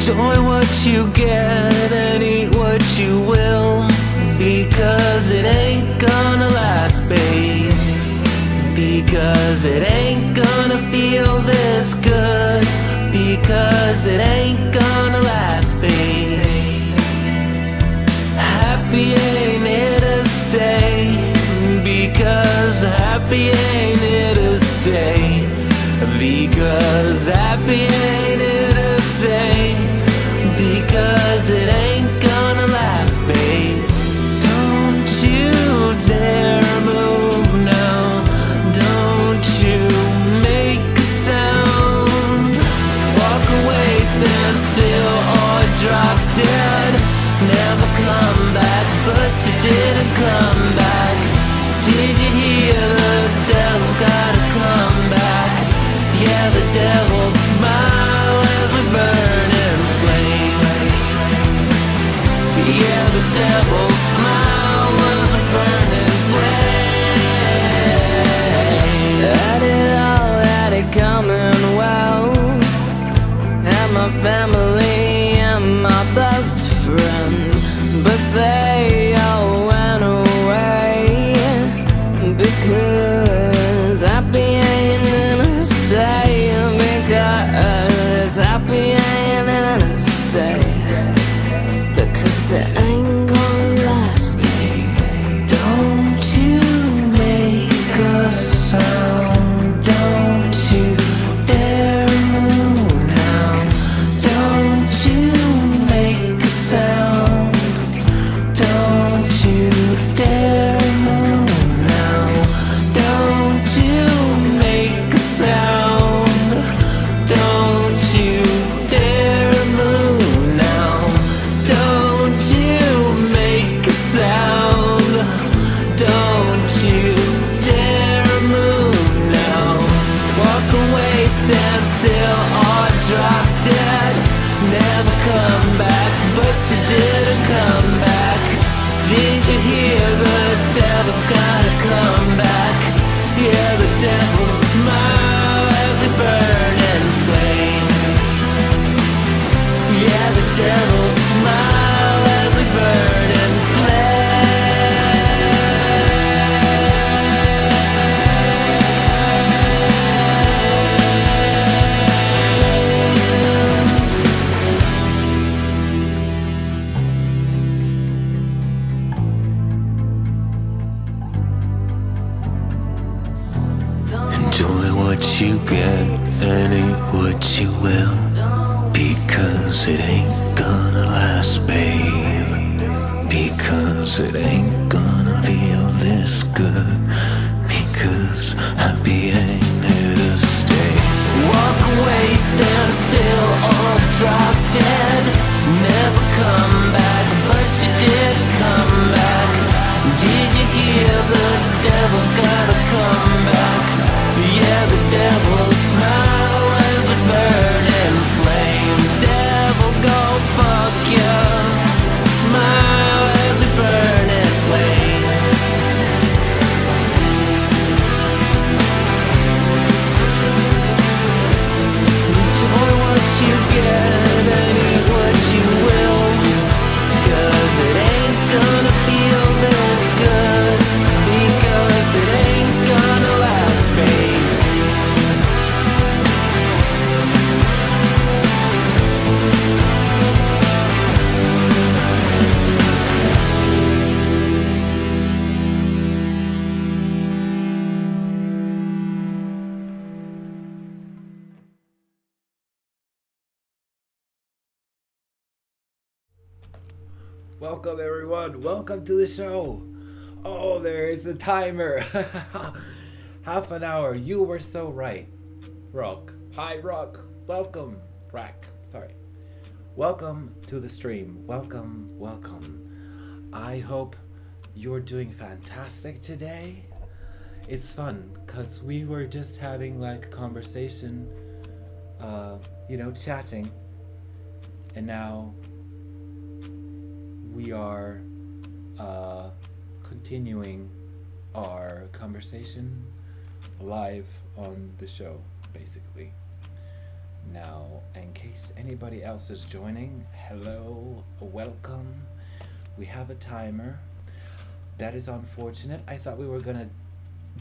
Enjoy what you get and eat what you will, because it ain't gonna last, babe. Because it ain't gonna feel this good, because it ain't gonna last, babe. Happy ain't here to stay, because happy ain't here to stay, because happy ain't here to stay, because it ain't gonna last, babe. Don't you dare move now, don't you make a sound. Walk away, stand still, or drop dead. Never come back, but you didn't come back. Did you hear the devil's gotta come back? Yeah, the devil's smile as we burn in flames. Yeah, the devil's smile as we burn in flames. Had it all, had it coming well. Had my family and my best friend, but they all went away, because happy ain't gonna stay, because happy ain't gonna stay, because it ain't gonna last, babe. Don't you make a sound, don't you dare move now. Don't you make a sound, don't you dare move now. Don't you make a sound, don't you dare move now. Don't you make a sound, don't you dare move now. Walk away, stand still, or drop dead. Never come back, but you didn't come back. Did you hear the devil's gotta come back? Yeah, the devil's smile as we burn in flames. Yeah, the devil's smile as we burn in Enjoy what you get and eat what you will, because it ain't gonna last, babe. Because it ain't gonna feel this good, because happy ain't here to stay. Walk away, stand still, or drop dead. Never come back, but you did come back. Did you hear the devil's gotta come back? Yeah, the devil's smile as we burn in flames. Devil, go fuck ya. Smile as we burn in flames. Enjoy what you get and eat what you will, 'cause it ain't gonna feel this good, because it ain't gonna last, babe. Welcome everyone, welcome to the show. Oh, there's the timer. Half an hour, you were so right. Rock, hi Rock, welcome. Rack, sorry. Welcome to the stream, welcome. I hope you're doing fantastic today. It's fun, cause we were just having like a conversation, chatting, and now we are continuing our conversation live on the show, basically. Now, in case anybody else is joining, hello, welcome. We have a timer. That is unfortunate. I thought we were gonna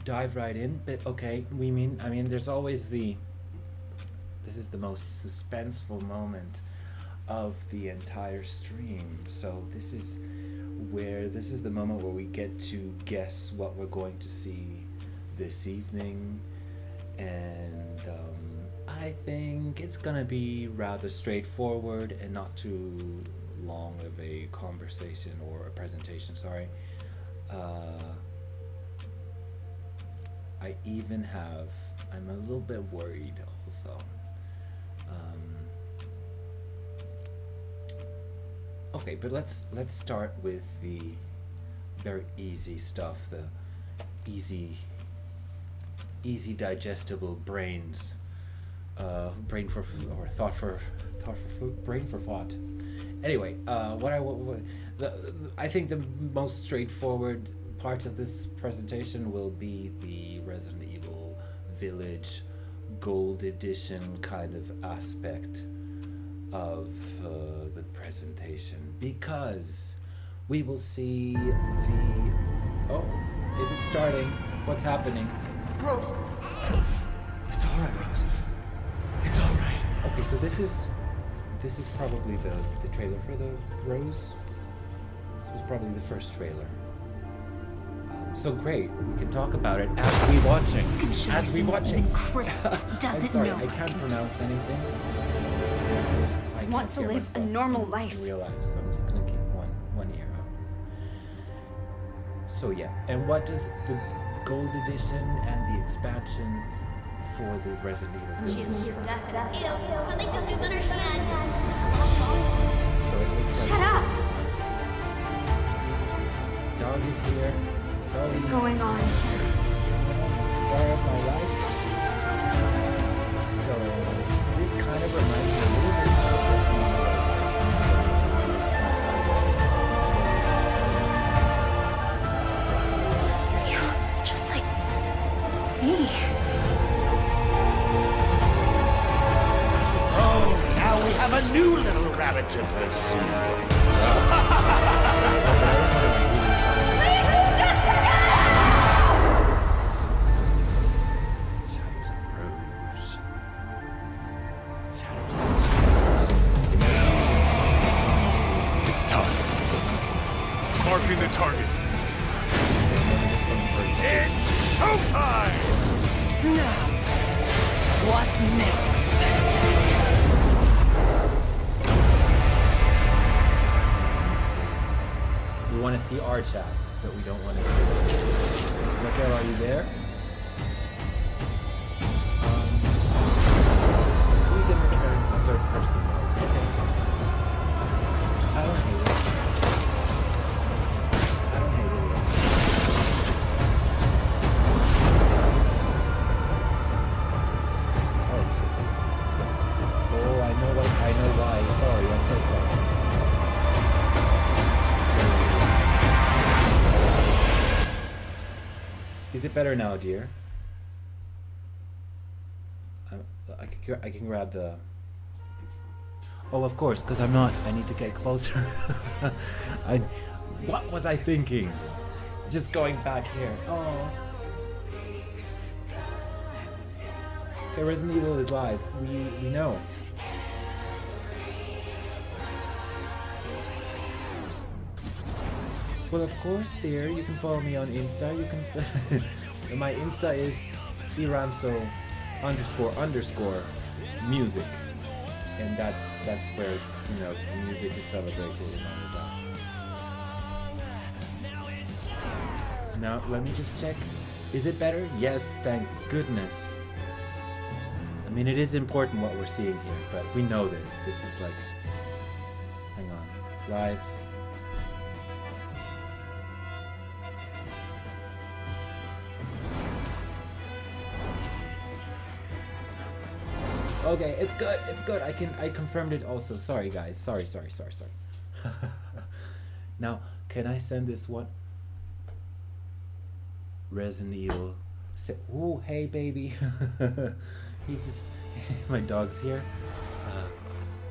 dive right in, but okay. I mean, there's always this is the most suspenseful moment of the entire stream. So this is the moment where we get to guess what we're going to see this evening, and I think it's gonna be rather straightforward and not too long of a conversation or a presentation. Sorry. I'm a little bit worried also. Okay, but let's start with the very easy stuff, the easy digestible brains, brain for or thought for brain for thought. Anyway, I think the most straightforward part of this presentation will be the Resident Evil Village Gold Edition kind of aspect of the presentation, because we will see is it starting? What's happening? Rose! It's alright, Rose. It's alright. Okay, so this is probably the trailer for the Rose. This was probably the first trailer. So great, we can talk about it as we watching. As we watching. Chris doesn't I'm sorry, know. I can't pronounce anything. I want to live a normal life. I realize, so I'm just gonna keep one ear out. So yeah, and what does the Gold Edition and the expansion for the Resident Evil She's Village? near death and ew, something just moved on her hand. So it looks Shut like up! dog is here. What's going on? Star of my life. So this kind of reminds me a little bit of You're just like me. Oh, now we have a new little rabbit to pursue. Shadows of Rose. Shadows of Rose. It's time. Marking the target. It's showtime! Now, what next? we want to see our chat, but we don't want to see. Raquel, are you there? Who's in returns the third person mode? Okay. I don't hate it. I don't hate it yet. Oh shit. Oh, I know why. Sorry, I'm so sorry. Is it better now, dear? I can grab the... Oh, of course, because I'm not. I need to get closer. What was I thinking? Just going back here. Oh. Okay, Resident Evil is live. We know. Well, of course, dear. You can follow me on Insta. You can. My Insta is iramso __ music, and that's where music is celebrated and all of that. Now let me just check. Is it better? Yes, thank goodness. I mean, it is important what we're seeing here, but we know this. This is like, hang on, live. Okay, it's good. It's good. I confirmed it also. Sorry guys. Sorry. Now, can I send this one? Resident Evil. Ooh, hey baby. My dog's here.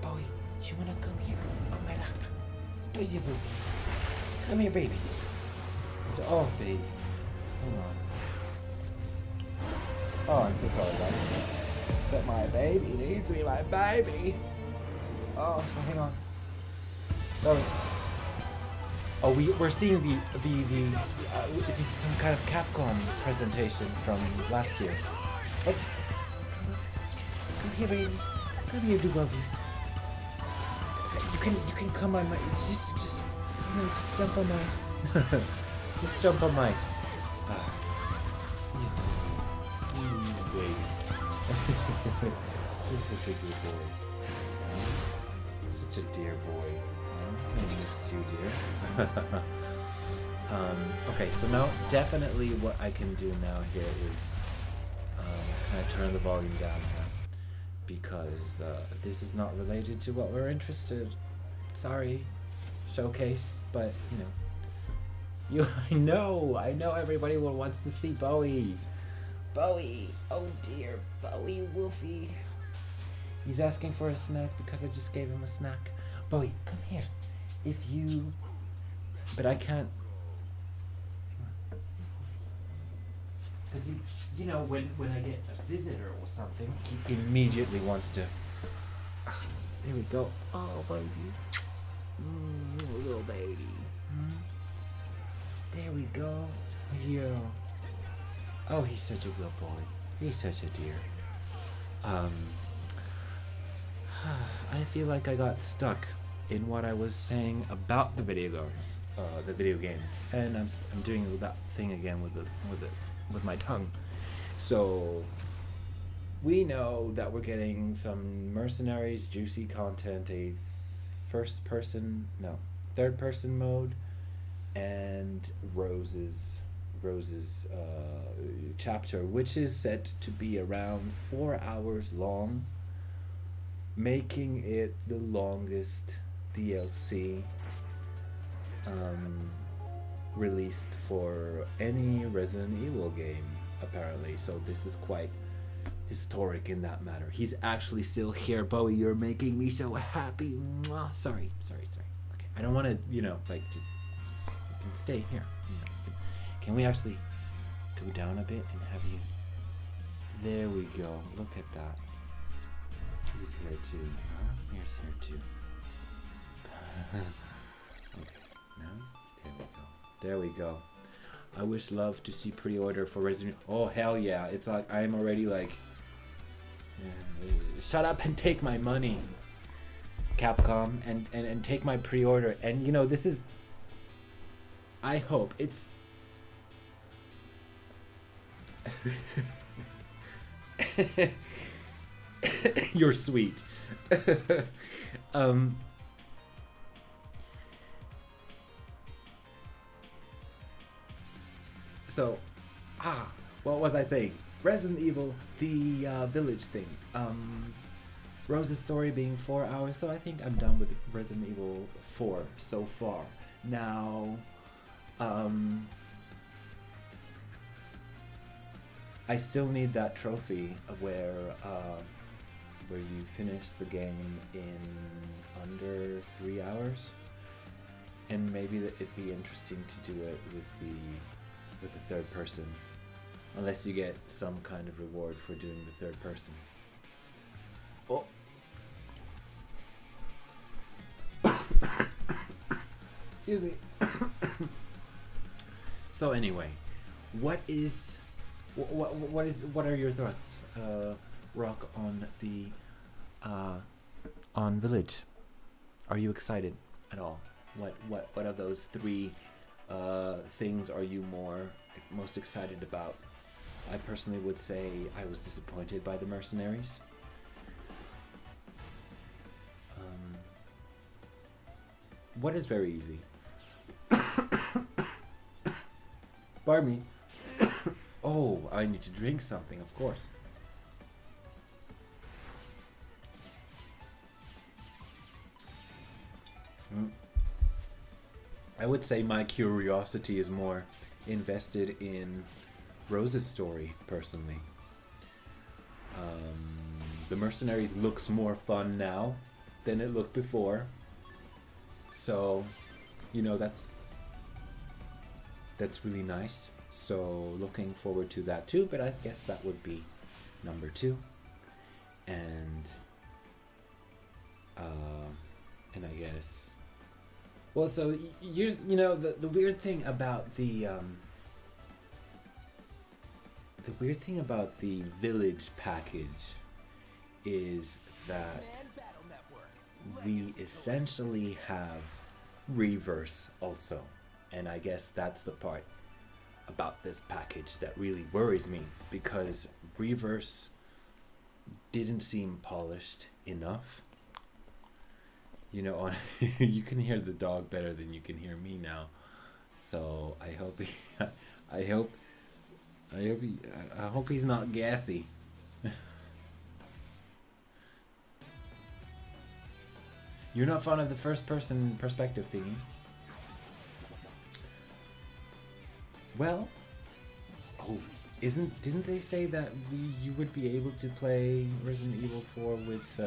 Bowie, you wanna come here on my lap? Do you, Luffy? Come here, baby. Oh, baby. Hold on. Oh, I'm so sorry, guys. But my baby needs me, my baby. Oh, hang on. Sorry. Oh, we're seeing some kind of Capcom presentation from last year. Hey, come here, baby. Come here, do love you. You can come on my just jump on my just jump on my baby. You're such a good boy. Such a dear boy. I miss you, dear. Okay, so now definitely what I can do now here is kind of turn the volume down here because this is not related to what we're interested. Sorry, showcase, but I know everybody wants to see Bowie. Bowie, oh dear, Bowie Wolfie. He's asking for a snack because I just gave him a snack. Bowie, come here. But I can't. Because when I get a visitor or something, he immediately wants to. There we go. Oh, baby. Little baby. There we go. Yeah. Oh, he's such a good boy. He's such a dear. I feel like I got stuck in what I was saying about the video games, and I'm doing that thing again with my tongue. So we know that we're getting some Mercenaries juicy content, a third person mode, and Rose's chapter, which is set to be around 4 hours long, making it the longest DLC released for any Resident Evil game, apparently. So this is quite historic in that matter. He's actually still here. Bowie, you're making me so happy. Mwah. Sorry. Okay, I don't want to, just you can stay here. Can we actually go down a bit and have you? There we go. Look at that. He's here too. Huh? He's here too. Okay, now there we go. I wish love to see pre-order for Resident. Oh hell yeah! It's like I'm already like. Shut up and take my money, Capcom, and take my pre-order. And this is. I hope it's. You're sweet. So, what was I saying? Resident Evil, the village thing. Rose's story being 4 hours, so I think I'm done with Resident Evil 4 so far. Now, I still need that trophy where you finish the game in under 3 hours, and maybe it'd be interesting to do it with the third person, unless you get some kind of reward for doing the third person. Oh. Excuse me. So anyway, what are your thoughts, Rock, on the on Village? Are you excited at all? What of those three things are you most excited about? I personally would say I was disappointed by the Mercenaries. What is very easy? Pardon me. Oh, I need to drink something, of course. I would say my curiosity is more invested in Rose's story, personally. The Mercenaries looks more fun now than it looked before. So, you know, that's really nice. So looking forward to that too, but I guess that would be number 2. And I guess, well, so you know, the weird thing about the village package is that we essentially have reverse also, and I guess that's the part about this package that really worries me, because reverse didn't seem polished enough. You know, you can hear the dog better than you can hear me now, so I hope he's not gassy. You're not fond of the first person perspective thingy? Well, didn't they say that you would be able to play Resident Evil 4 with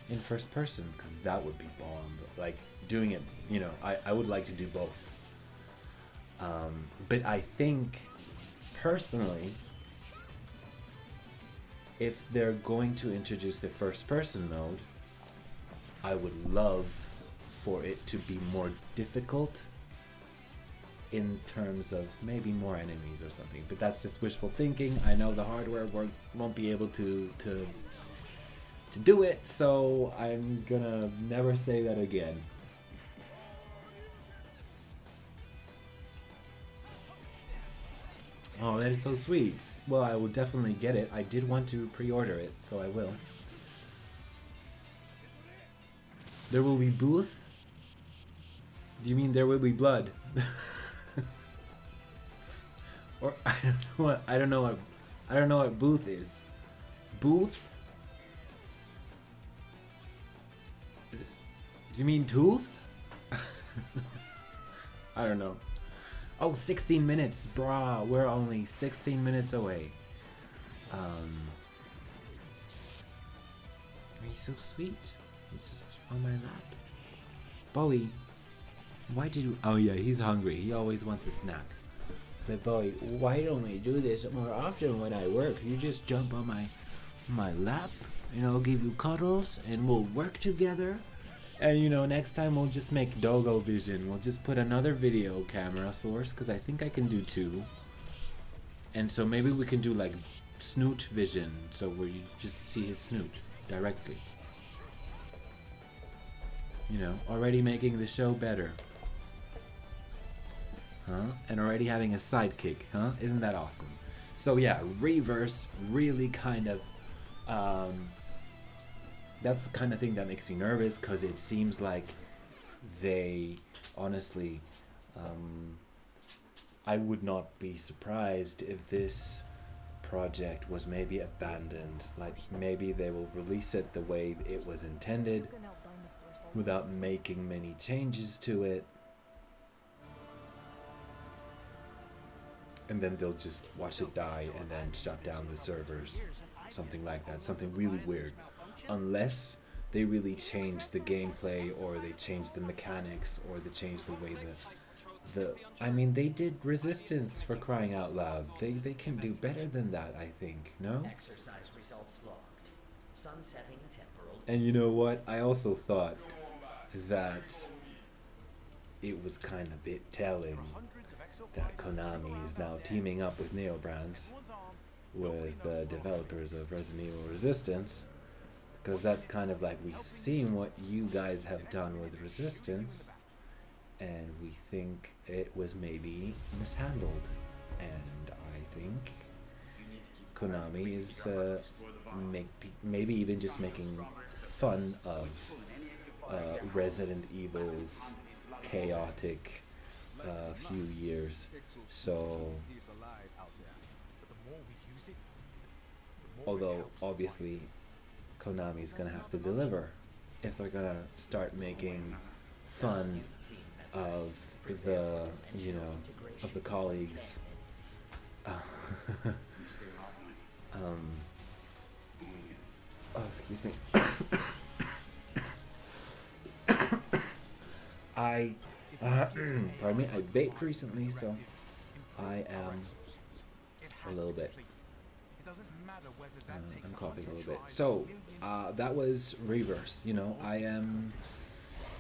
in first person? Because that would be bomb. Like doing it, you know, I would like to do both. But I think personally, if they're going to introduce the first person mode, I would love for it to be more difficult in terms of maybe more enemies or something, but that's just wishful thinking. I know the hardware won't be able to do it, so I'm gonna never say that again. Oh, that is so sweet. Well, I will definitely get it. I did want to pre-order it, so I will. There will be booth? Do you mean there will be blood? Or I don't know what booth is. Booth? Do you mean tooth? I don't know. Oh, 16 minutes, brah. We're only 16 minutes away. He's so sweet. He's just on my lap. Bowie, why did you... Oh yeah, he's hungry. He always wants a snack. But Bowie, why don't we do this more often when I work? You just jump on my lap, and I'll give you cuddles, and we'll work together. And you know, next time we'll just make Dogo Vision. We'll just put another video camera source, because I think I can do 2. And so maybe we can do like snoot vision, so where you just see his snoot directly. You know, already making the show better. Huh? And already having a sidekick, huh? Isn't that awesome? So yeah, reverse really kind of, that's the kind of thing that makes me nervous, because it seems like they, honestly, I would not be surprised if this project was maybe abandoned. Like maybe they will release it the way it was intended, without making many changes to it. And then they'll just watch it die and then shut down the servers. Something like that. Something really weird. Unless they really change the gameplay, or they change the mechanics, or they change the way I mean, they did Resistance, for crying out loud. They can do better than that, I think. No? Exercise results log. Sunsetting temporal. And you know what? I also thought that it was kind of a bit telling that Konami is now teaming up with Neobrands, with the developers of Resident Evil Resistance, because that's kind of like, we've seen what you guys have done with Resistance, and we think it was maybe mishandled. And I think Konami is maybe even just making fun of Resident Evil's chaotic few years. So, although obviously Konami's gonna have to deliver if they're gonna start making fun of the, you know, of the colleagues. Oh, excuse me. Pardon me, I vaped recently, so I am a little bit, I'm coughing a little bit. So, that was Reverse. You know, I am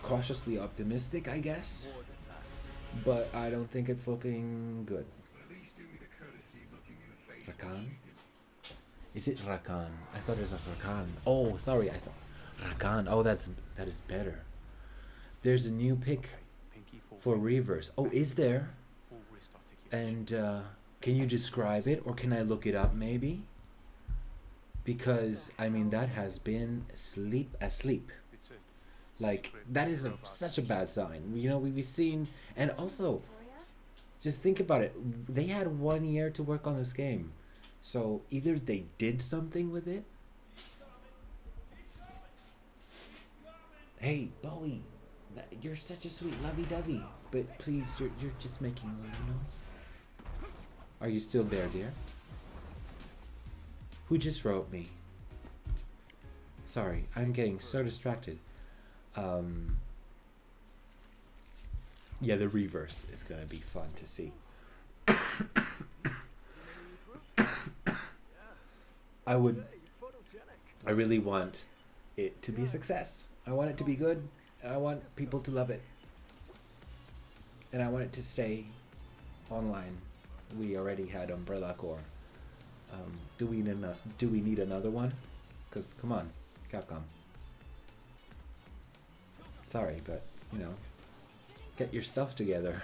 cautiously optimistic, I guess, but I don't think it's looking good. Rakan? Is it Rakan? I thought it was a Rakan. Oh, sorry, I thought Rakan. Oh, that is better. There's a new pick for Reverse. Oh, is there? And can you describe it, or can I look it up maybe? Because I mean that has been asleep. Like that is such a bad sign. You know, we've seen, and also just think about it. They had 1 year to work on this game, so either they did something with it. Hey, Bowie, you're such a sweet lovey-dovey, but please, you're just making a lot of noise. Are you still there, dear? Who just wrote me? Sorry, I'm getting so distracted. Yeah, the Reverse is gonna be fun to see. I really want it to be a success. I want it to be good, and I want people to love it. And I want it to stay online. We already had Umbrella Corps. Do we need another one? Because come on, Capcom. Sorry, but you know, get your stuff together.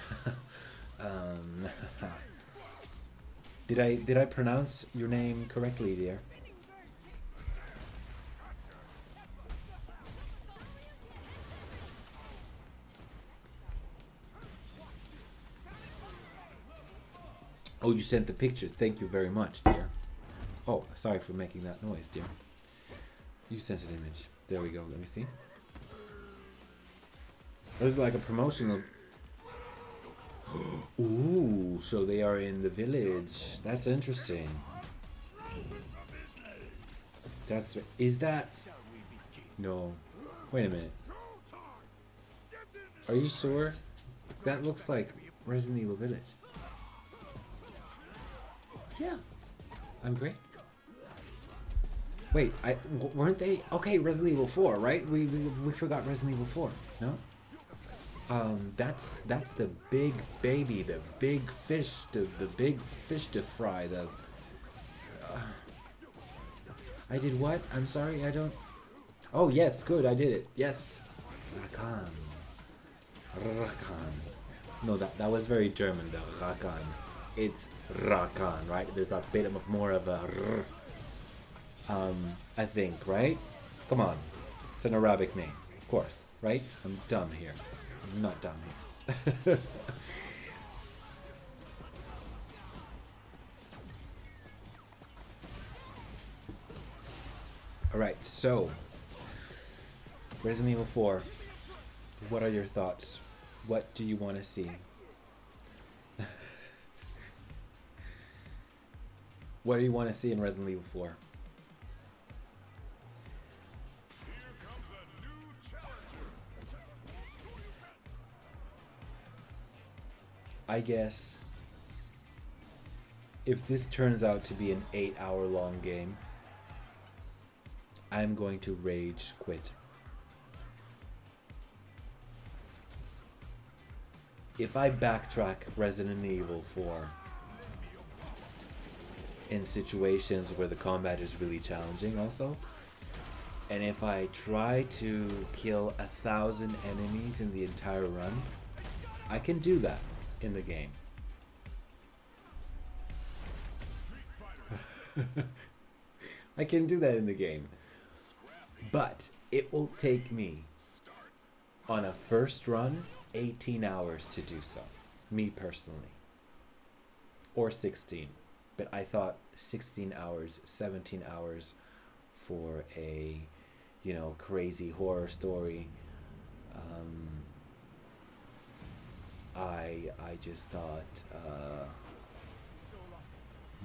Did I pronounce your name correctly, dear? Oh, you sent the picture. Thank you very much, dear. Oh, sorry for making that noise, dear. You sent an image. There we go. Let me see. It was like a promotional. Ooh, so they are in the village. That's interesting. Is that? No. Wait a minute. Are you sure? That looks like Resident Evil Village. Yeah, I'm great. Wait, weren't they? Okay, Resident Evil 4, right? We forgot Resident Evil 4. No. That's the big baby, the big fish, the big fish to fry. I did what? I'm sorry, I don't. Oh yes, good, I did it. Yes, Rakan. No, that was very German though. Rakan. It's Rakan, right? There's a bit of more of a I think, right? Come on. It's an Arabic name, of course, right? I'm dumb here. I'm not dumb here. Alright, so Resident Evil 4. What are your thoughts? What do you want to see? What do you want to see in Resident Evil 4? I guess if this turns out to be an 8-hour-long game, I'm going to rage quit. If I backtrack Resident Evil 4 in situations where the combat is really challenging also, and if I try to kill 1,000 enemies in the entire run, I can do that in the game. I can do that in the game. But it will take me, on a first run, 18 hours to do so. Me personally. Or 16. But I thought 16 hours, 17 hours for a, you know, crazy horror story. I just thought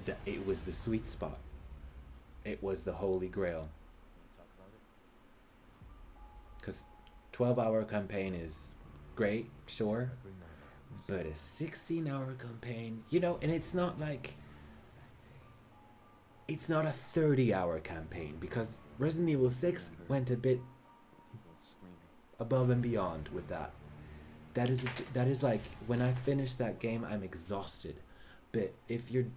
that it was the sweet spot. It was the holy grail. 12-hour campaign is great, sure, but a 16-hour campaign, you know, and it's not like, it's not a 30-hour campaign, because Resident Evil 6 went a bit above and beyond with that. That is like, when I finish that game, I'm exhausted. But if you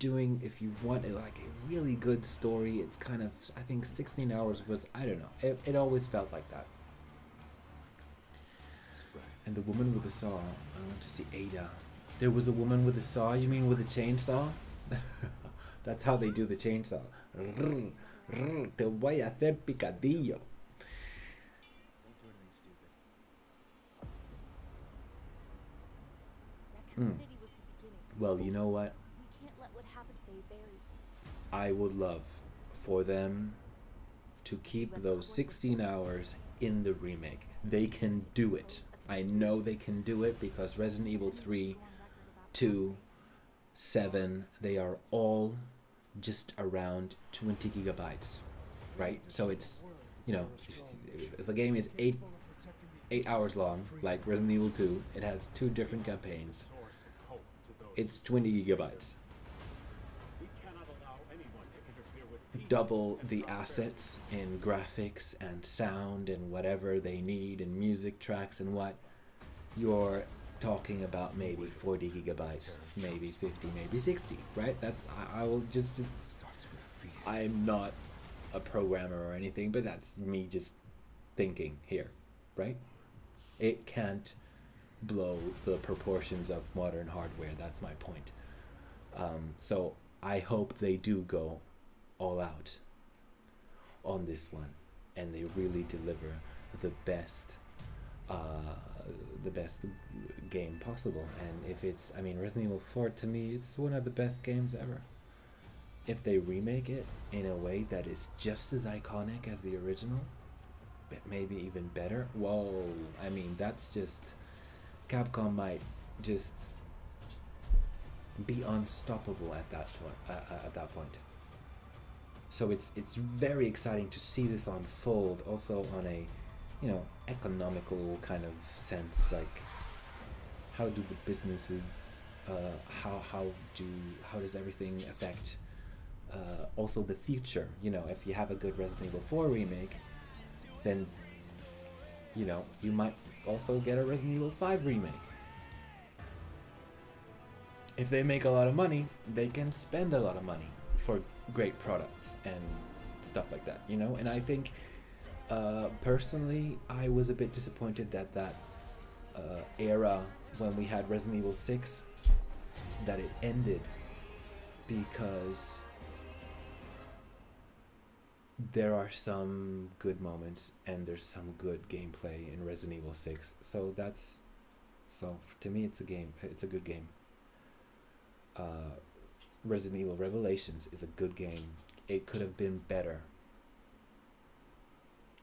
want like a really good story, it's kind of, I think 16 hours was, I don't know, it always felt like that. And the woman with the saw, I want to see Ada. There was a woman with a saw, you mean with a chainsaw? That's how they do the chainsaw. Te voy a hacer picadillo. Well, you know what? I would love for them to keep those 16 hours in the remake. They can do it. I know they can do it because Resident Evil 3, 2, 7, they are all just around 20 gigabytes, right? So it's, you know, if a game is 8 hours long, like Resident Evil 2, it has 2 different campaigns. It's 20 gigabytes. Double the assets in graphics and sound and whatever they need and music tracks and what, you're talking about maybe 40 gigabytes, maybe 50, maybe 60, right? That's, I will just I'm not a programmer or anything, but that's me just thinking here, right? It can't blow the proportions of modern hardware. That's my point. So I hope they do go all out on this one and they really deliver the best game possible. And if it's, I mean, Resident Evil 4 to me, it's one of the best games ever. If they remake it in a way that is just as iconic as the original, but maybe even better, whoa, I mean, that's just, Capcom might just be unstoppable at that point. So it's very exciting to see this unfold, also on a, you know, economical kind of sense. Like, how do the businesses, how does everything affect also the future? You know, if you have a good Resident Evil 4 remake, then, you know, you might also get a Resident Evil 5 remake. If they make a lot of money, they can spend a lot of money for great products and stuff like that, you know. And I think personally, I was a bit disappointed that that era when we had Resident Evil 6, that it ended, because there are some good moments and there's some good gameplay in Resident Evil 6. So to me, it's a good game. Resident Evil Revelations is a good game. It could have been better.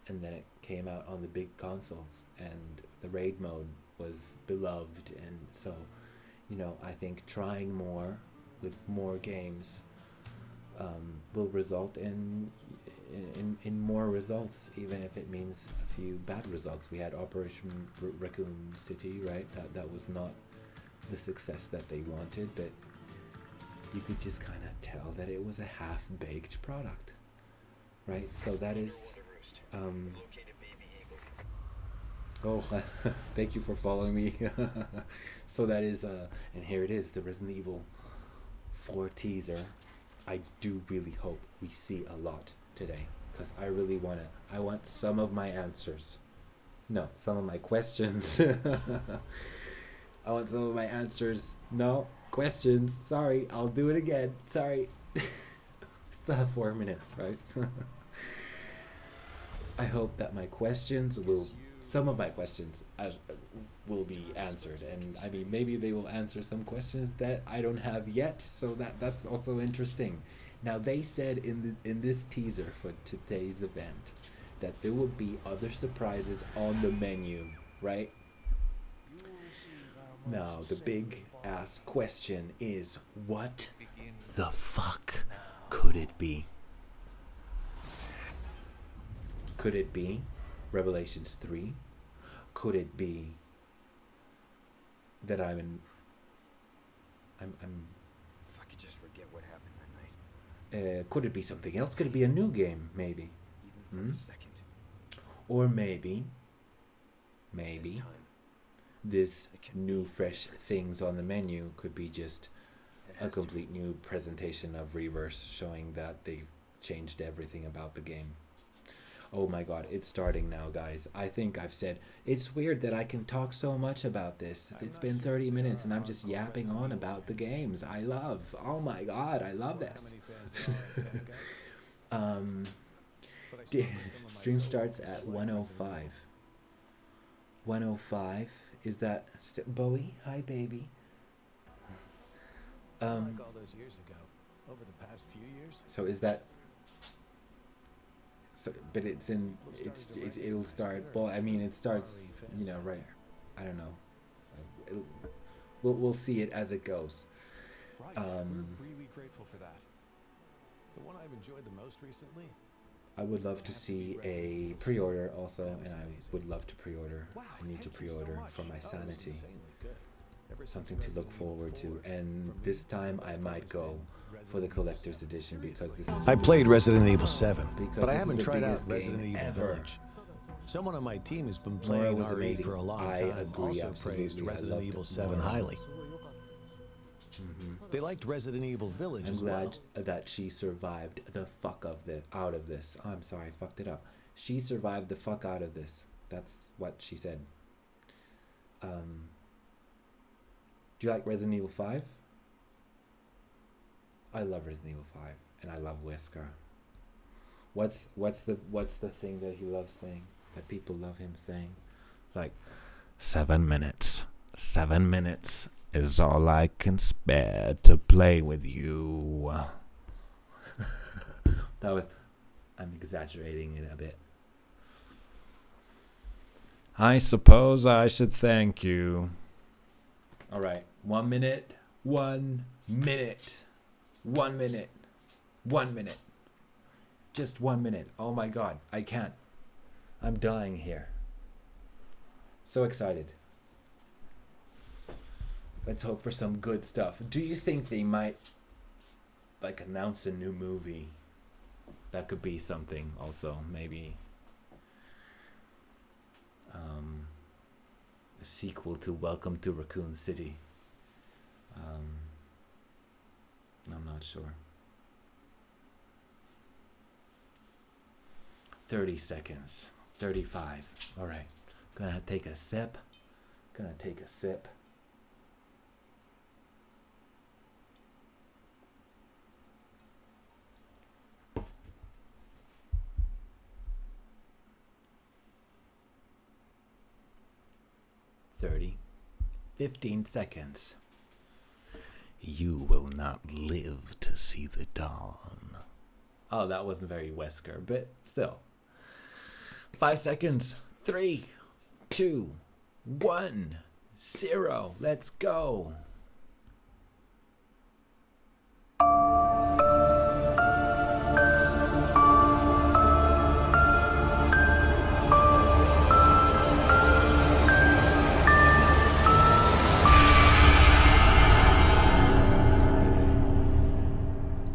And then it came out on the big consoles and the raid mode was beloved, and so, you know, I think trying more with more games will result in more results, even if it means a few bad results. We had Operation Raccoon City, right? That was not the success that they wanted, but you could just kind of tell that it was a half-baked product, right? So that is oh, thank you for following me. So that is and here it is, the Resident Evil 4 teaser. I do really hope we see a lot today, because I really I want some of my answers. No, some of my questions. I want some of my answers. No, questions. Sorry, I'll do it again. Sorry. Still have 4 minutes, right? I hope that some of my questions will be answered, and I mean, maybe they will answer some questions that I don't have yet, so that's also interesting. Now, they said in this teaser for today's event that there will be other surprises on the menu, right? Now, the big ass question is, what the fuck could it be? Could it be Revelations 3? could it be that I'm If I could just forget what happened that night. could it be something else? Could it be a new game, maybe? Even for a second. Or maybe This time, this new fresh things on the menu could be just a complete new presentation of Reverse, showing that they've changed everything about the game. Oh my god, it's starting now, guys. I think I've said, it's weird that I can talk so much about this. It's been 30 minutes and I'm just yapping on about the games I love. Oh my god, I love this. Stream starts at 1:05. 1:05, is that Bowie? Hi, baby. Like all those years ago, over the past few years. So is that? So, but it's in. It'll start. Well, I mean, it starts. You know, right? I don't know. We'll see it as it goes. Right. We're really grateful for that. The one I've enjoyed the most recently. I would love to see a pre-order also, and I would love to pre-order. I need to pre-order for my sanity. Something to look forward to, and this time I might go for the collector's edition because this is. I played Resident Evil 7, Because but I this is haven't the tried out biggest Resident game Evil ever. Village. Someone on my team has been Nora playing was RE amazing. for a long I time. agree, Also absolutely. praised I Resident loved Evil 7 Nora. highly. They liked Resident Evil Village I'm as glad well. that she survived the fuck out of this. Oh, I'm sorry, I fucked it up. She survived the fuck out of this. That's what she said. Do you like Resident Evil 5? I love Resident Evil 5, and I love Wesker. What's the thing that he loves saying? That people love him saying? It's like 7 minutes. 7 minutes is all I can spare to play with you. I'm exaggerating it a bit. I suppose I should thank you. All right, 1 minute. 1 minute. 1 minute. 1 minute. Just 1 minute. Oh my god, I can't. I'm dying here. So excited. Let's hope for some good stuff. Do you think they might like announce a new movie? That could be something also, maybe. A sequel to Welcome to Raccoon City. I'm not sure. 30 seconds. 35. Alright. Gonna take a sip. Gonna take a sip. $30. 15 seconds. You will not live to see the dawn. Oh, that wasn't very Wesker, but still. 5 seconds. 3, 2, 1, 0. Let's go.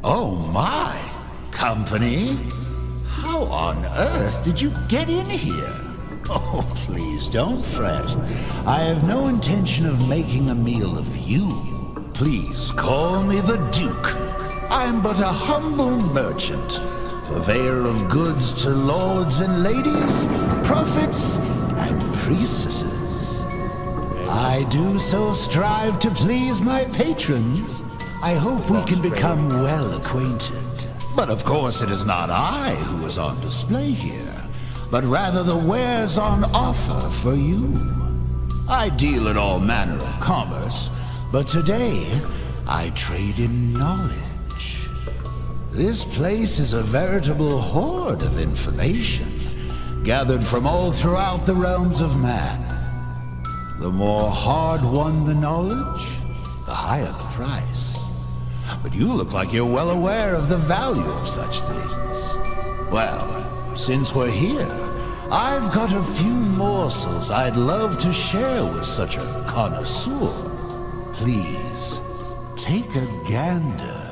Oh my! Company? How on earth did you get in here? Oh, please don't fret. I have no intention of making a meal of you. Please call me the Duke. I'm but a humble merchant, purveyor of goods to lords and ladies, prophets and priestesses. I do so strive to please my patrons. I hope we can become well acquainted. But of course it is not I who is on display here, but rather the wares on offer for you. I deal in all manner of commerce, but today I trade in knowledge. This place is a veritable hoard of information, gathered from all throughout the realms of man. The more hard-won the knowledge, the higher the price. But you look like you're well aware of the value of such things. Well, since we're here, I've got a few morsels I'd love to share with such a connoisseur. Please, take a gander.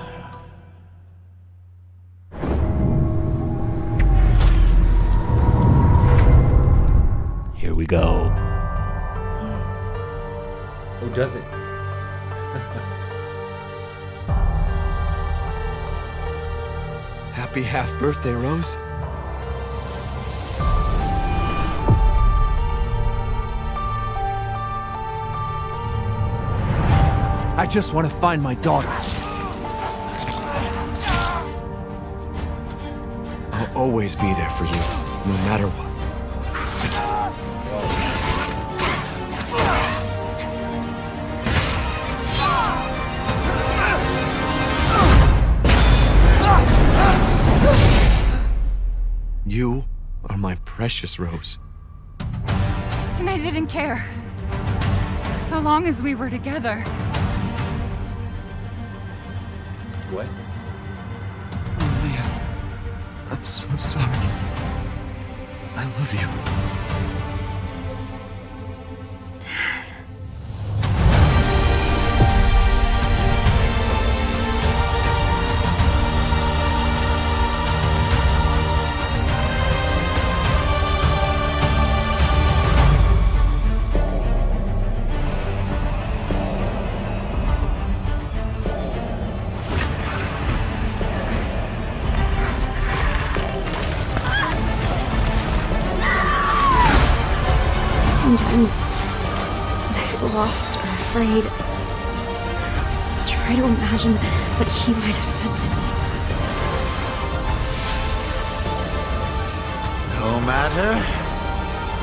Here we go. Oh, does it? Happy half-birthday, Rose. I just want to find my daughter. I'll always be there for you, no matter what. You are my precious Rose. And I didn't care. So long as we were together. What? Oh man, I'm so sorry. I love you. Sometimes, when I feel lost or afraid, I try to imagine what he might have said to me. No matter,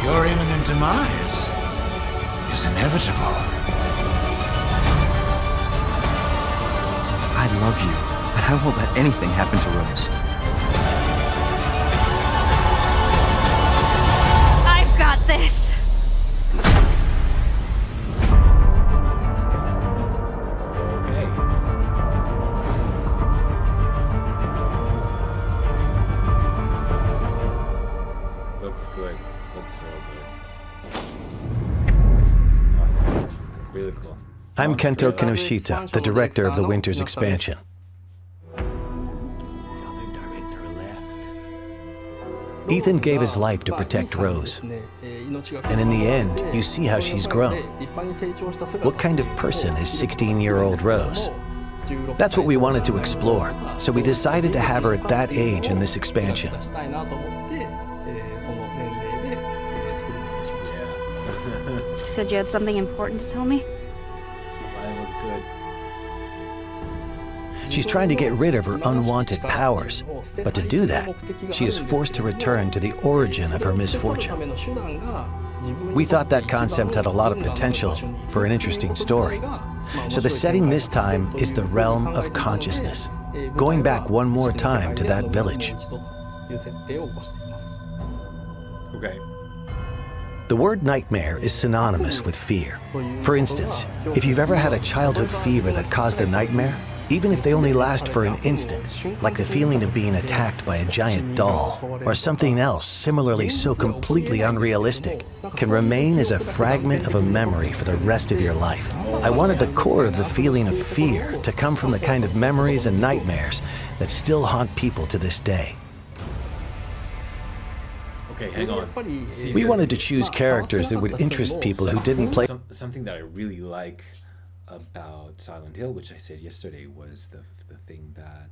your imminent demise is inevitable. I love you, but I won't let anything happen to Rose. I've got this! Okay. Looks good. Looks real good. Awesome. Really cool. I'm Kento Kinoshita, the director of the Winter's expansion. Ethan gave his life to protect Rose. And in the end, you see how she's grown. What kind of person is 16-year-old Rose? That's what we wanted to explore, so we decided to have her at that age in this expansion. You said you had something important to tell me? Mine was good. She's trying to get rid of her unwanted powers, but to do that, she is forced to return to the origin of her misfortune. We thought that concept had a lot of potential for an interesting story. So the setting this time is the realm of consciousness, going back one more time to that village. Okay. The word nightmare is synonymous with fear. For instance, if you've ever had a childhood fever that caused a nightmare, even if they only last for an instant, like the feeling of being attacked by a giant doll, or something else similarly so completely unrealistic, can remain as a fragment of a memory for the rest of your life. I wanted the core of the feeling of fear to come from the kind of memories and nightmares that still haunt people to this day. Okay, hang on. We wanted to choose characters that would interest people who didn't play. Something that I really like about Silent Hill, which I said yesterday, was the thing that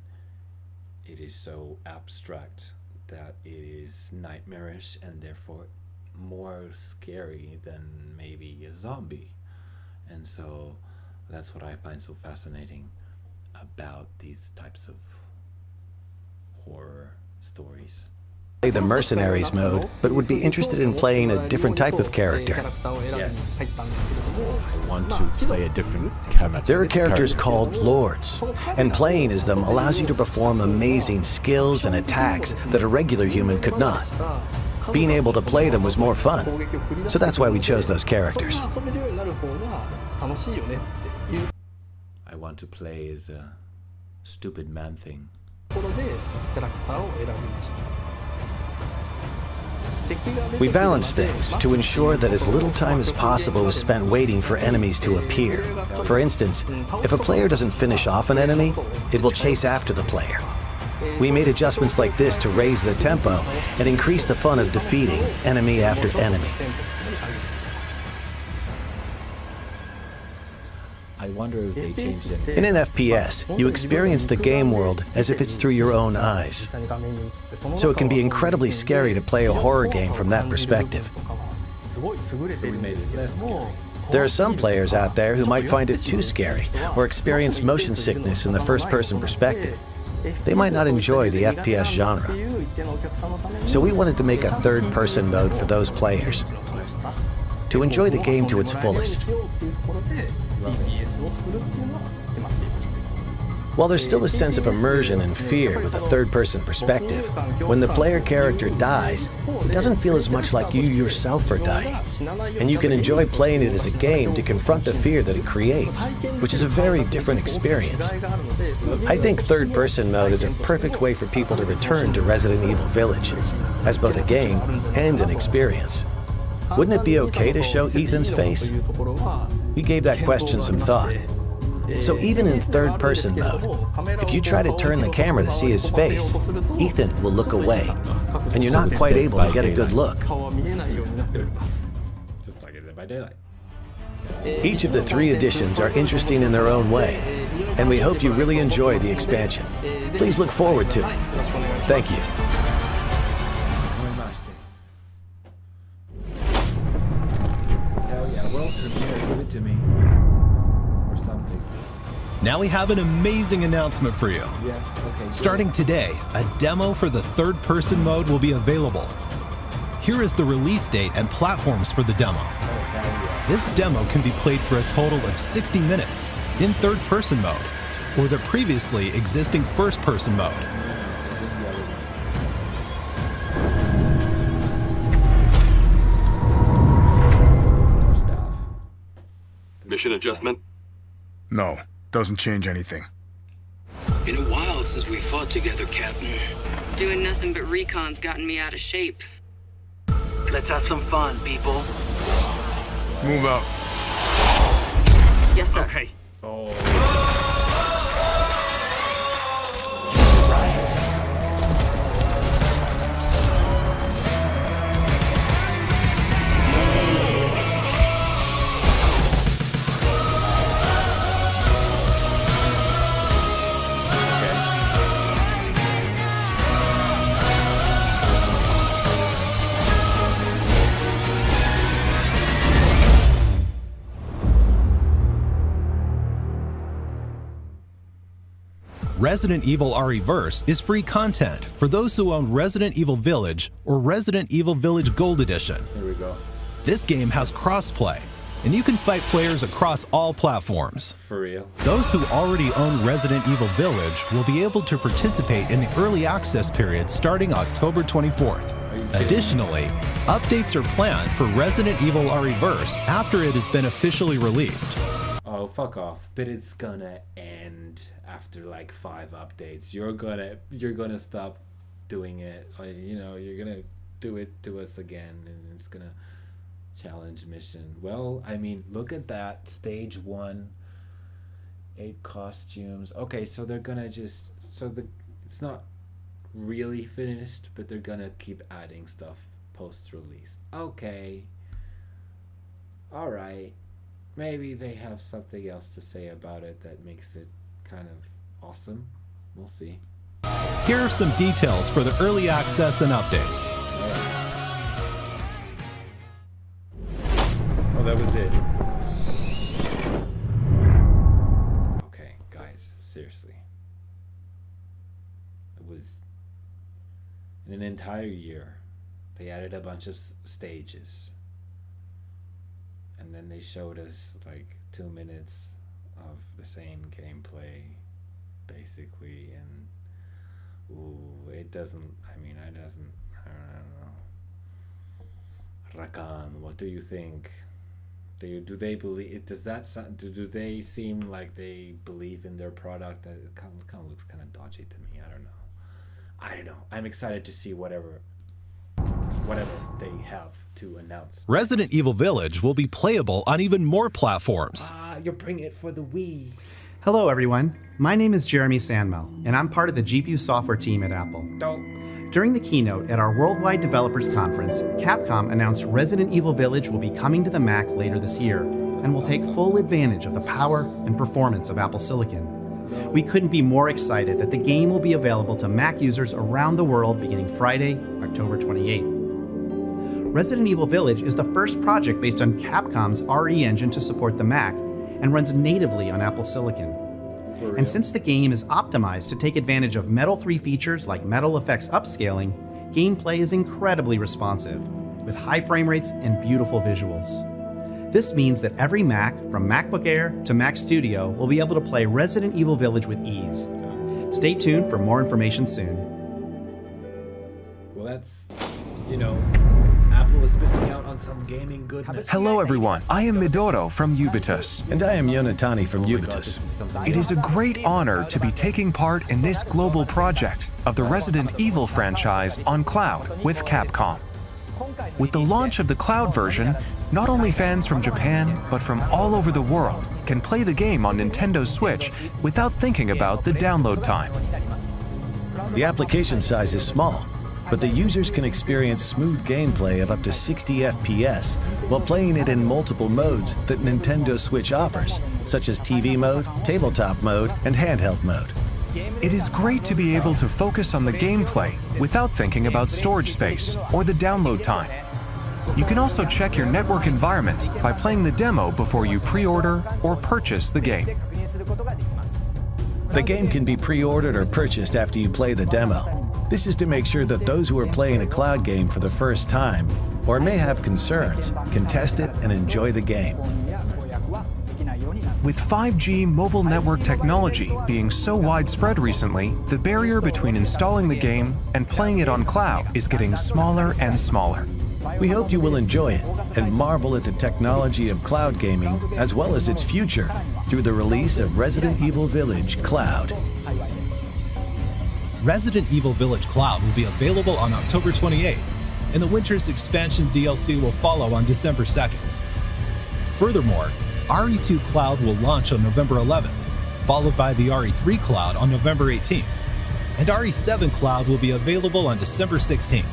it is so abstract that it is nightmarish and therefore more scary than maybe a zombie. And so that's what I find so fascinating about these types of horror stories. The Mercenaries mode, but would be interested in playing a different type of character. Yes. I want to play a different character. There are characters called Lords, and playing as them allows you to perform amazing skills and attacks that a regular human could not. Being able to play them was more fun, so that's why we chose those characters. I want to play as a stupid man thing. We balance things to ensure that as little time as possible is spent waiting for enemies to appear. For instance, if a player doesn't finish off an enemy, it will chase after the player. We made adjustments like this to raise the tempo and increase the fun of defeating enemy after enemy. I wonder if they changed it. In an FPS, you experience the game world as if it's through your own eyes. So it can be incredibly scary to play a horror game from that perspective. So we made it less scary. There are some players out there who might find it too scary or experience motion sickness in the first-person perspective. They might not enjoy the FPS genre. So we wanted to make a third-person mode for those players, to enjoy the game to its fullest. While there's still a sense of immersion and fear with a third-person perspective, when the player character dies, it doesn't feel as much like you yourself are dying. And you can enjoy playing it as a game to confront the fear that it creates, which is a very different experience. I think third-person mode is a perfect way for people to return to Resident Evil Village, as both a game and an experience. Wouldn't it be okay to show Ethan's face? We gave that question some thought. So even in third-person mode, if you try to turn the camera to see his face, Ethan will look away, and you're not quite able to get a good look. Just like it by daylight. Each of the 3 editions are interesting in their own way, and we hope you really enjoy the expansion. Please look forward to it. Thank you. Hell yeah, world premiere, give it to me. Or something. Now we have an amazing announcement for you. Yes, okay. Starting today, a demo for the third-person mode will be available. Here is the release date and platforms for the demo. This demo can be played for a total of 60 minutes in third-person mode, or the previously existing first-person mode. Mission adjustment? No, doesn't change anything. Been a while since we fought together, Captain. Doing nothing but recon's gotten me out of shape. Let's have some fun, people. Move out. Yes, sir. Okay. Resident Evil RE-Verse is free content for those who own Resident Evil Village or Resident Evil Village Gold Edition. Here we go. This game has cross-play, and you can fight players across all platforms. For real. Those who already own Resident Evil Village will be able to participate in the early access period starting October 24th. Additionally, updates are planned for Resident Evil RE-Verse after it has been officially released. Oh, fuck off. But it's gonna end after like 5 updates. You're gonna stop doing it. Or, you know, you're gonna do it to us again, and it's gonna challenge mission. Well, I mean, look at that. Stage 1, 8 costumes. Okay, so they're gonna just it's not really finished, but they're gonna keep adding stuff post-release. Okay. All right. Maybe they have something else to say about it that makes it kind of awesome. We'll see. Here are some details for the early access and updates. Oh, that was it. Okay, guys, seriously. It was in an entire year. They added a bunch of stages. And then they showed us like 2 minutes of the same gameplay, basically, and it doesn't. I don't know. Rakan, what do you think? Do they believe? Does that sound? Do they seem like they believe in their product? It kind of looks kind of dodgy to me. I don't know. I'm excited to see whatever whatever they have to announce. Resident Evil Village will be playable on even more platforms. You're bringing it for the Wii. Hello everyone, my name is Jeremy Sandmel, and I'm part of the GPU software team at Apple. During the keynote at our Worldwide Developers Conference, Capcom announced Resident Evil Village will be coming to the Mac later this year, and will take full advantage of the power and performance of Apple Silicon. We couldn't be more excited that the game will be available to Mac users around the world beginning Friday, October 28th. Resident Evil Village is the first project based on Capcom's RE engine to support the Mac, and runs natively on Apple Silicon. And since the game is optimized to take advantage of Metal 3 features like Metal Effects upscaling, gameplay is incredibly responsive, with high frame rates and beautiful visuals. This means that every Mac, from MacBook Air to Mac Studio, will be able to play Resident Evil Village with ease. Stay tuned for more information soon. Well, that's, Apple is missing out on some gaming goodness. Hello everyone, I am Midoro from Ubitus. And I am Yonatani from Ubitus. It is a great honor to be taking part in this global project of the Resident Evil franchise on cloud with Capcom. With the launch of the cloud version, not only fans from Japan, but from all over the world can play the game on Nintendo Switch without thinking about the download time. The application size is small, but the users can experience smooth gameplay of up to 60 FPS while playing it in multiple modes that Nintendo Switch offers, such as TV mode, tabletop mode, and handheld mode. It is great to be able to focus on the gameplay without thinking about storage space or the download time. You can also check your network environment by playing the demo before you pre-order or purchase the game. The game can be pre-ordered or purchased after you play the demo. This is to make sure that those who are playing a cloud game for the first time, or may have concerns, can test it and enjoy the game. With 5G mobile network technology being so widespread recently, the barrier between installing the game and playing it on cloud is getting smaller and smaller. We hope you will enjoy it and marvel at the technology of cloud gaming as well as its future through the release of Resident Evil Village Cloud. Resident Evil Village Cloud will be available on October 28th, and the Winter's Expansion DLC will follow on December 2nd. Furthermore, RE2 Cloud will launch on November 11th, followed by the RE3 Cloud on November 18th, and RE7 Cloud will be available on December 16th.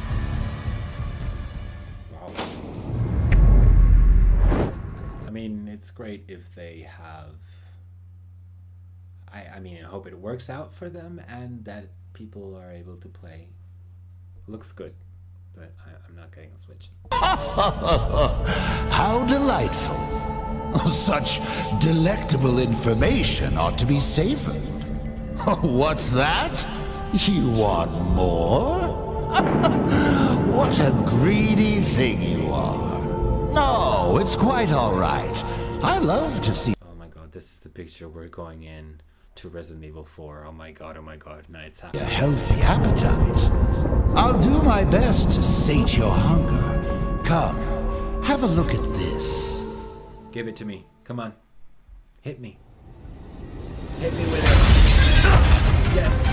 I mean, it's great if they have... I hope it works out for them and that people are able to play. Looks good, but I'm not getting a Switch. How delightful. Such delectable information ought to be savored. What's that? You want more? What a greedy thing you are. No, it's quite all right. I love to see... Oh my god, this is the picture we're going in to Resident Evil 4. Oh my god, now it's a happening. healthy appetite. I'll do my best to sate your hunger. Come, have a look at this. Give it to me. Come on. Hit me. Hit me with it. Yes.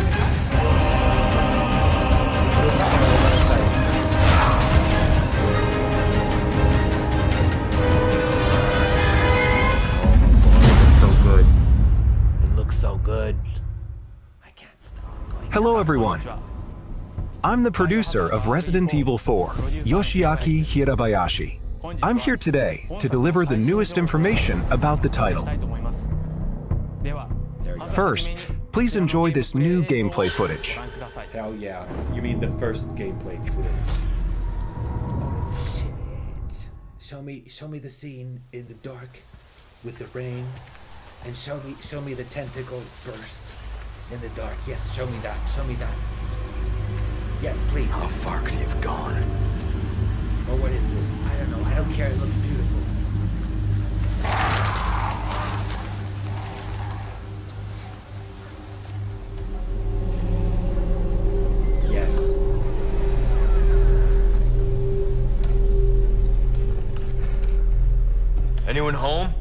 So good. I can't stop going. Hello everyone. I'm the producer of Resident Evil 4, Yoshiaki Hirabayashi. I'm here today to deliver the newest information about the title. First, please enjoy this new gameplay footage. Hell yeah. You mean the first gameplay footage. Oh shit. Show me the scene in the dark with the rain. And show me the tentacles burst in the dark. Yes, show me that. Yes, please. How far could he have gone? Or what is this? I don't know. I don't care. It looks beautiful. Yes. Anyone home?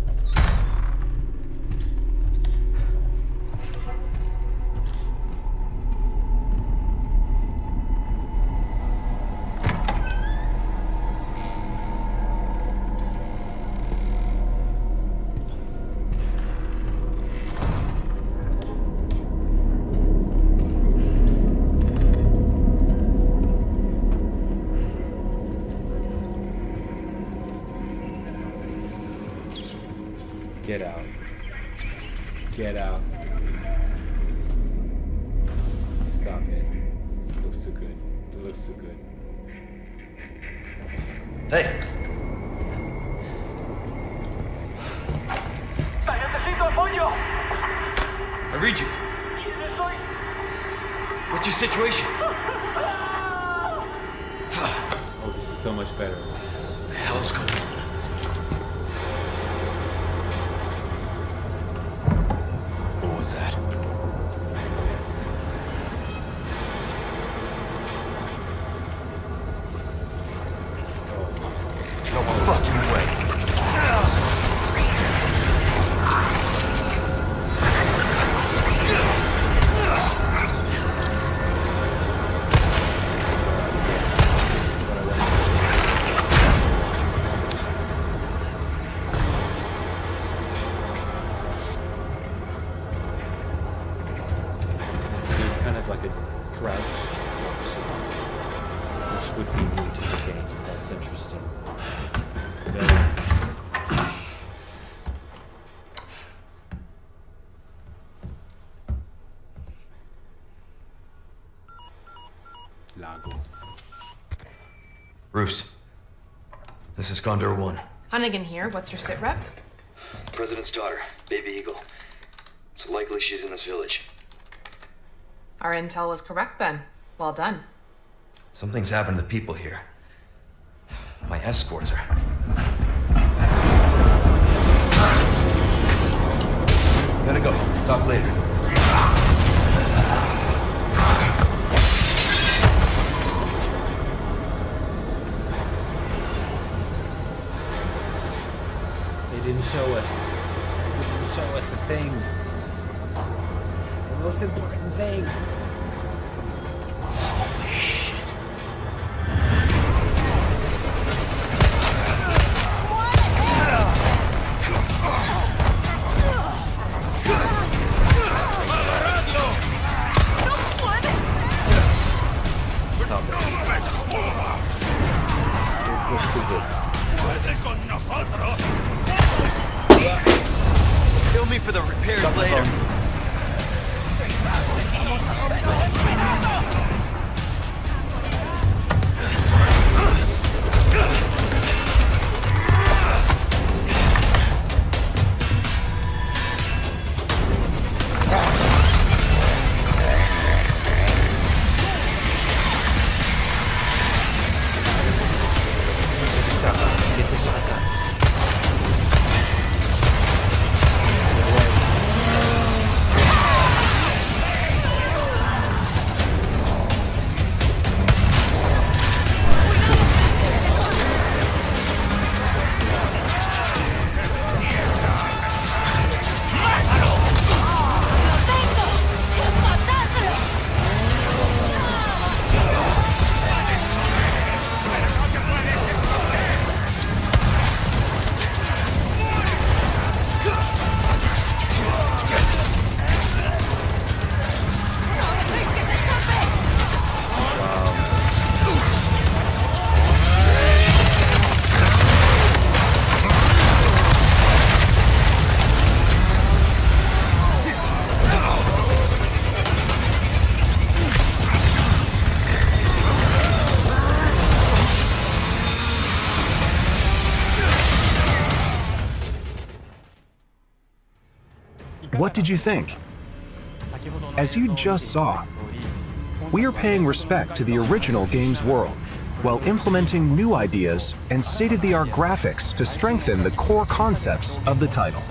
Get out. Get out. Stop it. It looks too good. It looks too good. Hey! I read you. What's your situation? Oh, this is so much better. What the hell's going on? What was that? No fucking way. Like a crouch, which would be new to the game. That's interesting. Very interesting. Lago. Bruce, this is Condor 1. Hunnigan here. What's your sit rep? President's daughter, Baby Eagle. It's likely she's in this village. Our intel was correct then. Well done. Something's happened to the people here. My escorts are... Gotta go. Talk later. They didn't show us. They didn't show us a thing. The most important thing. Holy shit. Kill me for the repairs later. Get the shotgun. What did you think? As you just saw, we are paying respect to the original game's world while implementing new ideas and state-of-the-art graphics to strengthen the core concepts of the title.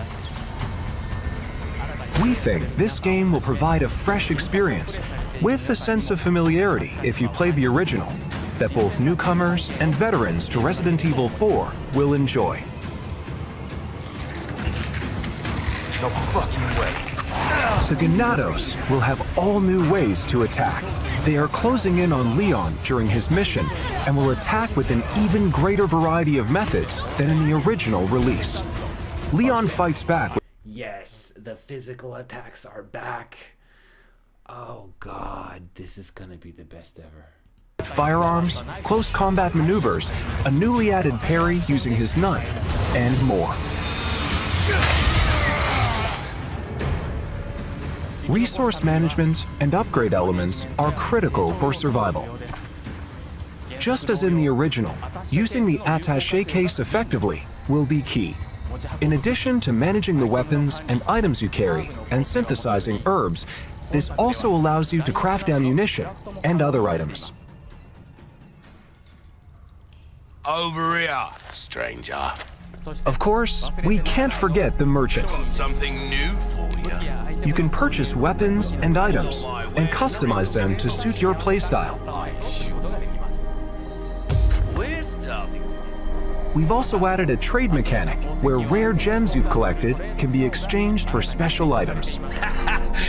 We think this game will provide a fresh experience with a sense of familiarity if you played the original that both newcomers and veterans to Resident Evil 4 will enjoy. No fucking way. The Ganados will have all new ways to attack. They are closing in on Leon during his mission and will attack with an even greater variety of methods than in the original release. Leon fights back with... Yes, the physical attacks are back. Oh god, this is gonna be the best ever. firearms, close combat maneuvers, a newly added parry using his knife, and more. resource management and upgrade elements are critical for survival. Just as in the original, using the attaché case effectively will be key. In addition to managing the weapons and items you carry and synthesizing herbs, this also allows you to craft ammunition and other items. Over here, stranger. Of course, we can't forget the merchant. Something new for you. You can purchase weapons and items and customize them to suit your playstyle. We're starting. We've also added a trade mechanic where rare gems you've collected can be exchanged for special items.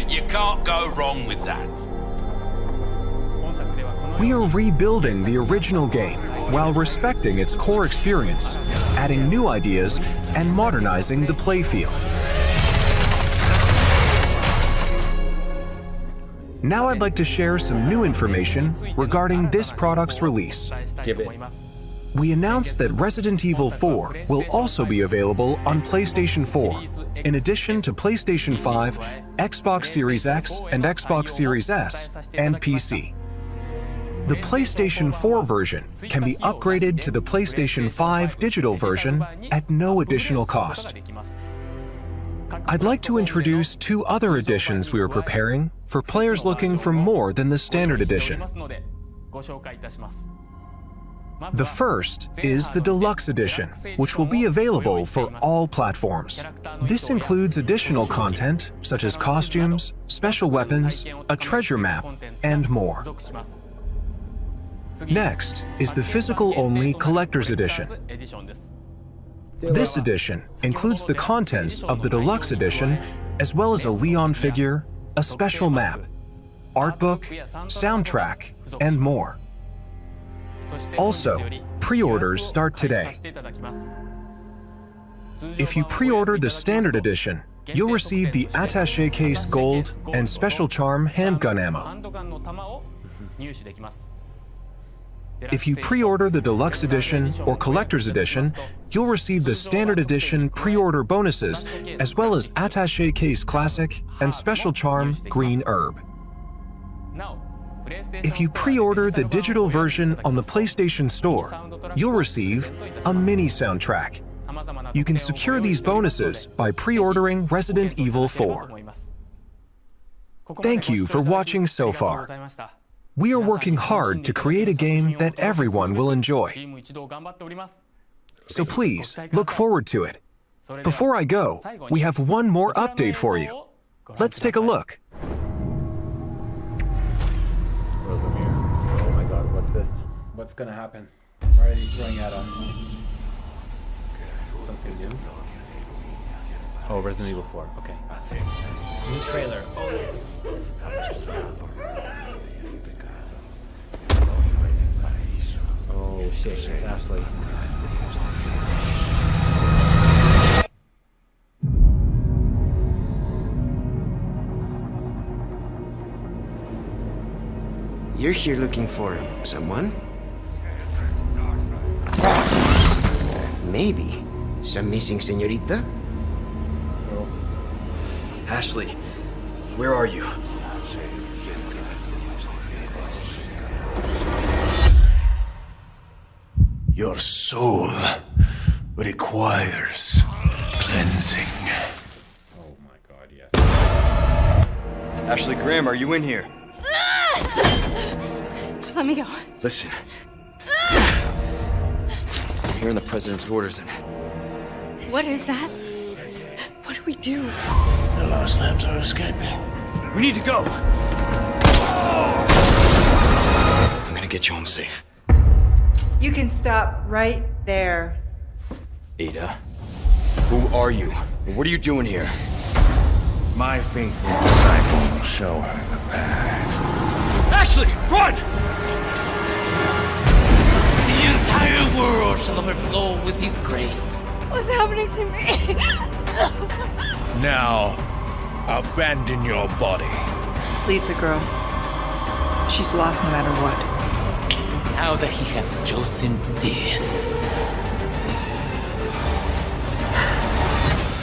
You can't go wrong with that. We are rebuilding the original game while respecting its core experience, adding new ideas, and modernizing the playfield. Now I'd like to share some new information regarding this product's release. Give it. We announced that Resident Evil 4 will also be available on PlayStation 4, in addition to PlayStation 5, Xbox Series X and Xbox Series S, and PC. The PlayStation 4 version can be upgraded to the PlayStation 5 digital version at no additional cost. I'd like to introduce two other editions we are preparing for players looking for more than the standard edition. The first is the Deluxe Edition, which will be available for all platforms. This includes additional content such as costumes, special weapons, a treasure map, and more. Next is the physical-only Collector's Edition. This edition includes the contents of the Deluxe Edition, as well as a Leon figure, a special map, art book, soundtrack, and more. Also, pre-orders start today. If you pre-order the Standard Edition, you'll receive the Attaché Case Gold and Special Charm handgun ammo. If you pre-order the Deluxe Edition or Collector's Edition, you'll receive the Standard Edition pre-order bonuses, as well as Attaché Case Classic and Special Charm Green Herb. If you pre-order the digital version on the PlayStation Store, you'll receive a mini soundtrack. You can secure these bonuses by pre-ordering Resident Evil 4. Thank you for watching so far. We are working hard to create a game that everyone will enjoy. So please, look forward to it. Before I go, we have one more update for you. Let's take a look. Oh my god, what's this? What's gonna happen? Why are they throwing at us? Something new? Oh, Resident Evil 4, okay. New trailer, oh yes! Oh shit, it's Ashley. You're here looking for someone? Maybe some missing señorita? Ashley, where are you? Your soul requires cleansing. Oh my god, yes. Ashley Graham, are you in here? Just let me go. Listen. I'm hearing the president's orders and... What is that? What do we do? The lost lambs are escaping. We need to go! I'm gonna get you home safe. You can stop right there. Ada, who are you? And what are you doing here? My faithful disciple will show her the path. Ashley, run! The entire world shall overflow with his grace. What's happening to me? Now, abandon your body. Leave the girl. She's lost no matter what. Now that he has chosen death.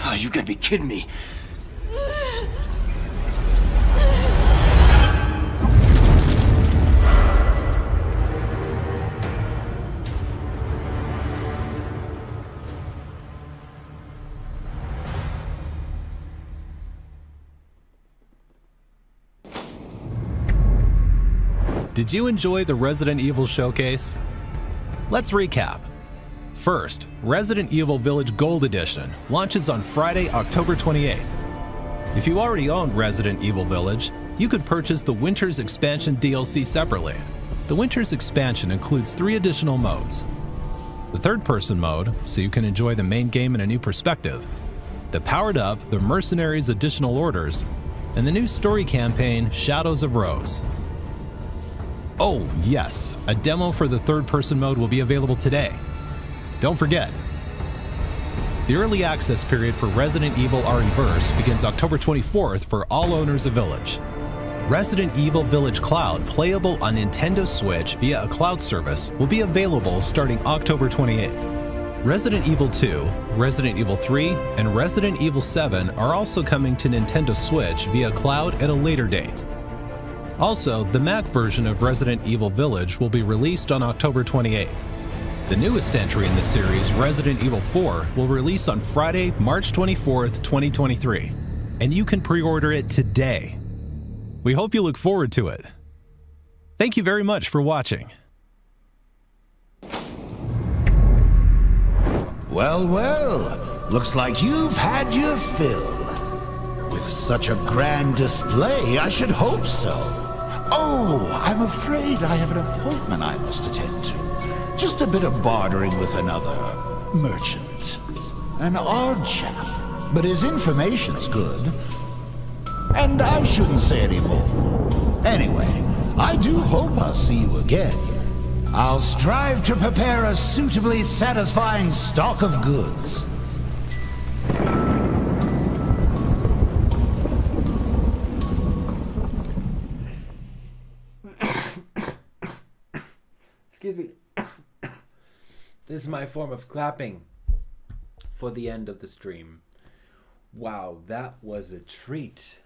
Oh, you gotta be kidding me. Did you enjoy the Resident Evil showcase? Let's recap. First, Resident Evil Village Gold Edition launches on Friday, October 28th. If you already own Resident Evil Village, you could purchase the Winter's Expansion DLC separately. The Winter's Expansion includes 3 additional modes. The third-person mode, so you can enjoy the main game in a new perspective. The powered up, the Mercenaries additional orders, and the new story campaign, Shadows of Rose. Oh, yes, a demo for the third-person mode will be available today. Don't forget, the early access period for Resident Evil ReVerse begins October 24th for all owners of Village. Resident Evil Village Cloud, playable on Nintendo Switch via a cloud service, will be available starting October 28th. Resident Evil 2, Resident Evil 3, and Resident Evil 7 are also coming to Nintendo Switch via cloud at a later date. Also, the Mac version of Resident Evil Village will be released on October 28th. The newest entry in the series, Resident Evil 4, will release on Friday, March 24th, 2023, and you can pre-order it today. We hope you look forward to it. Thank you very much for watching. Well, well, looks like you've had your fill. With such a grand display, I should hope so. Oh, I'm afraid I have an appointment I must attend to. Just a bit of bartering with another merchant. An odd chap, but his information's good. And I shouldn't say any more. Anyway, I do hope I'll see you again. I'll strive to prepare a suitably satisfying stock of goods. Excuse me. This is my form of clapping for the end of the stream. Wow, that was a treat.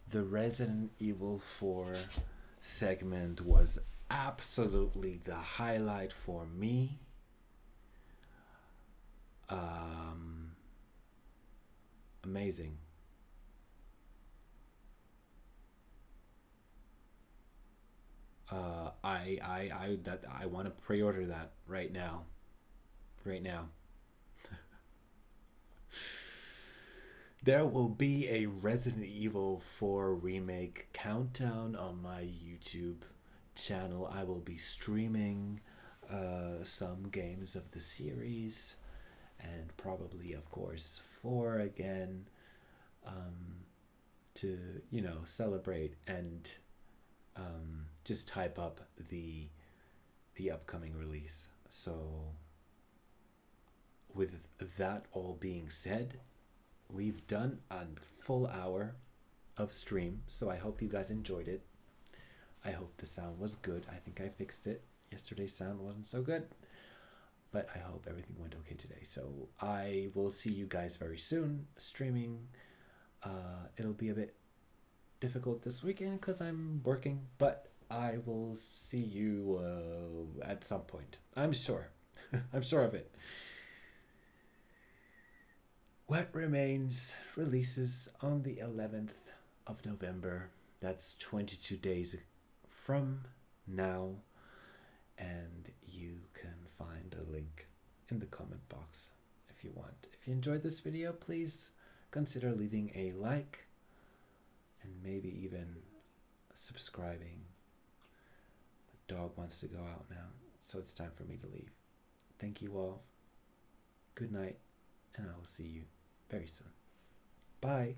The Resident Evil 4 segment was absolutely the highlight for me. Amazing. I want to pre-order that right now. Right now. There will be a Resident Evil 4 remake countdown on my YouTube channel. I will be streaming some games of the series and probably, of course, 4 again to, you know, celebrate and just hype up the upcoming release. So with that all being said, we've done a full hour of stream, so I hope you guys enjoyed it. I hope the sound was good. I think I fixed it. Yesterday's sound wasn't so good, but I hope everything went okay today. So I will see you guys very soon streaming. It'll be a bit difficult this weekend because I'm working, but I will see you at some point. I'm sure. I'm sure of it. What Remains releases on the 11th of November. That's 22 days from now. And you can find a link in the comment box if you want. If you enjoyed this video, please consider leaving a like and maybe even subscribing. The dog wants to go out now, so it's time for me to leave. Thank you all. Good night, and I will see you very soon. Bye.